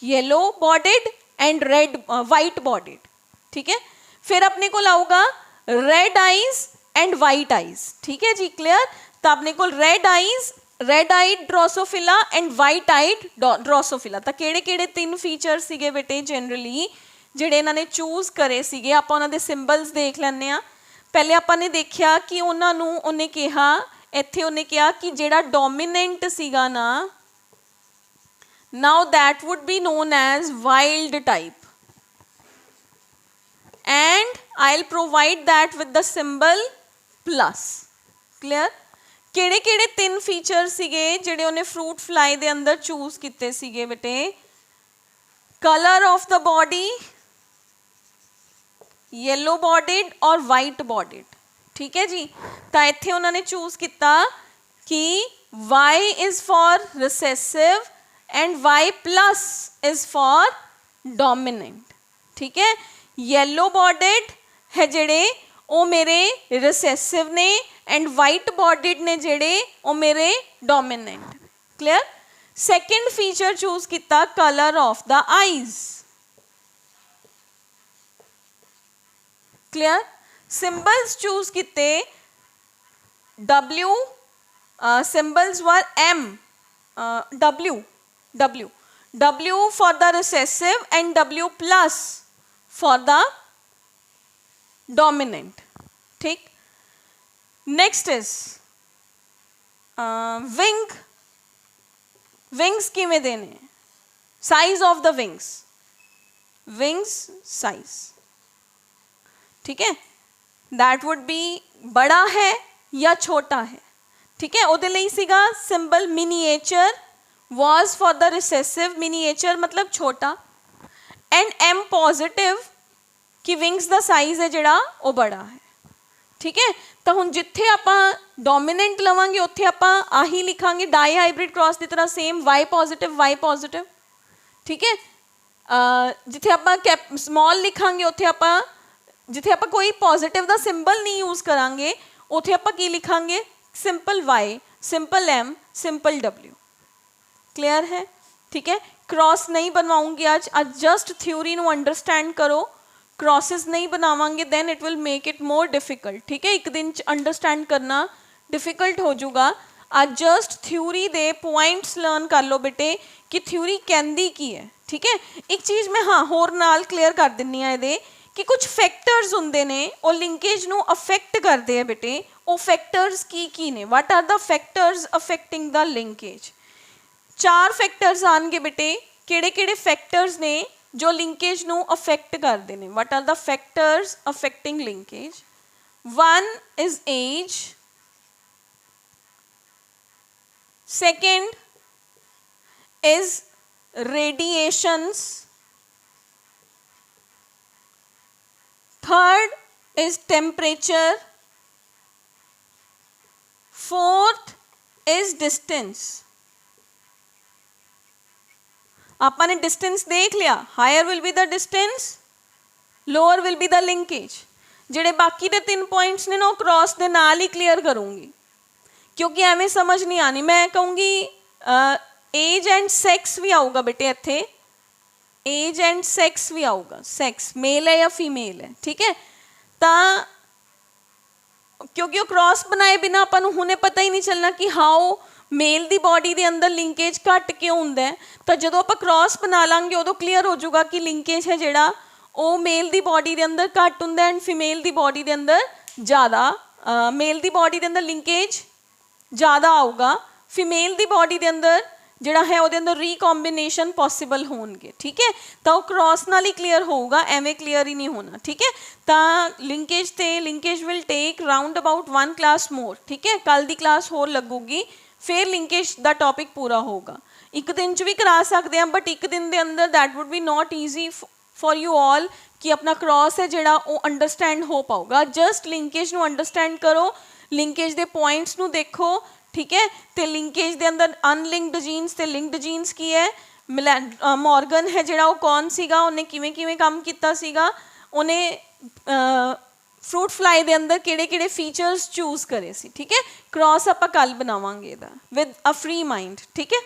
yellow bodied and red white bodied, ठीक है। फिर अपने को आऊगा red eyes and white eyes, ठीक है जी, clear. तो अपने को red eyes, red eyed Drosophila and white eyed Drosophila. तो केड़े केड़े 3 फीचर सीगे बेटे जनरली ਜਿਹੜੇ ਇਹਨਾਂ ਨੇ ਚੂਜ਼ ਕਰੇ ਸੀਗੇ। ਆਪਾਂ ਉਹਨਾਂ ਦੇ ਸਿੰਬਲਸ ਦੇਖ ਲੈਂਦੇ ਆ। ਪਹਿਲੇ ਆਪਾਂ ਨੇ ਦੇਖਿਆ ਕਿ ਉਹਨਾਂ ਨੂੰ ਉਹਨੇ ਕਿਹਾ, ਇੱਥੇ ਉਹਨੇ ਕਿਹਾ ਕਿ ਜਿਹੜਾ ਡੋਮੀਨੈਂਟ ਸੀਗਾ ਨਾ, now that would be known as wild type, and I will provide that with the symbol plus. Clear, ਕਿਹੜੇ ਕਿਹੜੇ 3 ਫੀਚਰ ਸੀਗੇ ਜਿਹੜੇ ਉਹਨੇ ਫਰੂਟ ਫਲਾਈ ਦੇ ਅੰਦਰ ਚੂਜ਼ ਕੀਤੇ ਸੀਗੇ ਬੇਟੇ? Colour of the body, yellow bodied और वाइट बॉडीड, ठीक है जी। तो इत्थे उन्होंने चूज किया कि Y is for recessive and Y plus is for dominant, ठीक है। येलो बॉडीड है जेड़े वो मेरे रिसेसिव ने, एंड वाइट बॉडीड ने जेड़े वो मेरे dominant. Clear. Second feature choose किया colour of the eyes. Clear, symbols choose किते W, symbols were M, W for the recessive and W plus for the dominant, ठीक। Next is wing. विंग्स किमें देने, size of the wings, wings size, ठीक है, that would be बड़ा है या छोटा है, ठीक है। ਉਹਦੇ ਲਈ ਸੀਗਾ symbol miniature, was for the recessive, miniature मतलब छोटा, एंड M पॉजिटिव कि विंग्स ਦਾ साइज है ਜਿਹੜਾ ਉਹ बड़ा है, ठीक है। ਤਾਂ ਹੁਣ ਜਿੱਥੇ ਆਪਾਂ ਡੋਮੀਨੈਂਟ ਲਵਾਂਗੇ ਉੱਥੇ ਆਪਾਂ ਆਹੀ ਲਿਖਾਂਗੇ, ਡਾਈ ਹਾਈਬ੍ਰਿਡ ਕ੍ਰਾਸ ਦੀ ਤਰ੍ਹਾਂ ਸੇਮ Y ਪੋਜ਼ਿਟਿਵ, ठीक है। ਜਿੱਥੇ ਆਪਾਂ ਸਮਾਲ ਲਿਖਾਂਗੇ ਉੱਥੇ ਆਪਾਂ, ਜਿੱਥੇ ਆਪਾਂ ਕੋਈ ਪੋਜ਼ਿਟਿਵ ਦਾ ਸਿੰਬਲ ਨਹੀਂ ਯੂਜ਼ ਕਰਾਂਗੇ ਉੱਥੇ ਆਪਾਂ ਕੀ ਲਿਖਾਂਗੇ? Simple Y, simple M, simple W। Clear है, ठीक है। क्रॉस नहीं बनवाऊंगी आज जस्ट थ्योरी ਨੂੰ अंडरस्टैंड करो। क्रॉसेस नहीं बनावांगे then it will make it more difficult, ठीक है। एक दिन च अंडरस्टैंड करना डिफिकल्ट हो जाऊगा। आज जस्ट थ्योरी दे पॉइंट्स लर्न कर लो बेटे कि थ्योरी कहती की है, ठीक है। एक चीज़ मैं हाँ होर नाल क्लीयर कर दिनी है ये कि कुछ फैक्टर्स होंदे ने वो लिंकेज नू अफेक्ट करते हैं बेटे। वो फैक्टर्स की ने, what are the factors affecting the linkage? 4 factors आएंगे बेटे। किहड़े किहड़े फैक्टर्स ने जो लिंकेज नू अफेक्ट करते हैं? What are the factors affecting linkage? 1 is age, second is radiations, third is temperature, fourth is distance। आपने डिस्टेंस देख लिया, higher will be the distance, lower will be the linkage. जेडे बाकी दे 3 पॉइंट्स ने ना क्रॉस दे नाल ही क्लीयर करूंगी क्योंकि एवें समझ नहीं आनी। मैं कहूँगी एज एंड सैक्स भी आऊगा बेटे इत्थे, एज एंड सैक्स भी आऊगा, सैक्स मेल है या फीमेल है, ठीक है। तो क्योंकि वो क्रॉस बनाए बिना अपन हुणे पता ही नहीं चलना कि हाउ मेल दी बॉडी दे अंदर लिंकेज घट क्यों हुंदा है। तो जो आप क्रॉस बना लांगे उदों क्लीयर हो जाऊगा कि लिंकेज है जिहड़ा वो मेल दी बॉडी दे अंदर घट हुंदा एंड फीमेल दी बॉडी दे अंदर ज़्यादा। मेल दी बॉडी दे अंदर लिंकेज ज़्यादा आऊगा, फीमेल दी बॉडी दे अंदर जिहड़ा है ਉਹਦੇ अंदर रीकॉम्बिनेशन पॉसिबल होणगे, ठीक है। तो वो क्रॉस नाल ही क्लीयर होगा, एवें क्लीयर ही नहीं होना, ठीक है। तो linkage will take round about 1 class more, ठीक है। कल दी क्लास होर लगूगी, फिर लिंकेज दा टॉपिक पूरा होगा। एक दिन च भी करा सकते हैं, बट एक दिन के अंदर that would be not easy for you all कि अपना क्रॉस है जिहड़ा वो अंडरस्टैंड हो पाऊगा। जस्ट लिंकेज नू अंडरस्टैंड करो, लिंकेज के पॉइंट्स नू देखो, ठीक है। तो लिंकेज के अंदर अनलिंक्ड जीन्स ते लिंक्ड जीन्स की है। मॉर्गन है जिहड़ा वो कौन सीगा, उन्हें किवें किवें काम कीता सीगा, उन्हें फ्रूट फ्लाई के अंदर किहड़े फीचर्स चूज करे सी, ठीक है। क्रॉस आपां कल बनावांगे इहदा विद अ फ्री माइंड, ठीक है।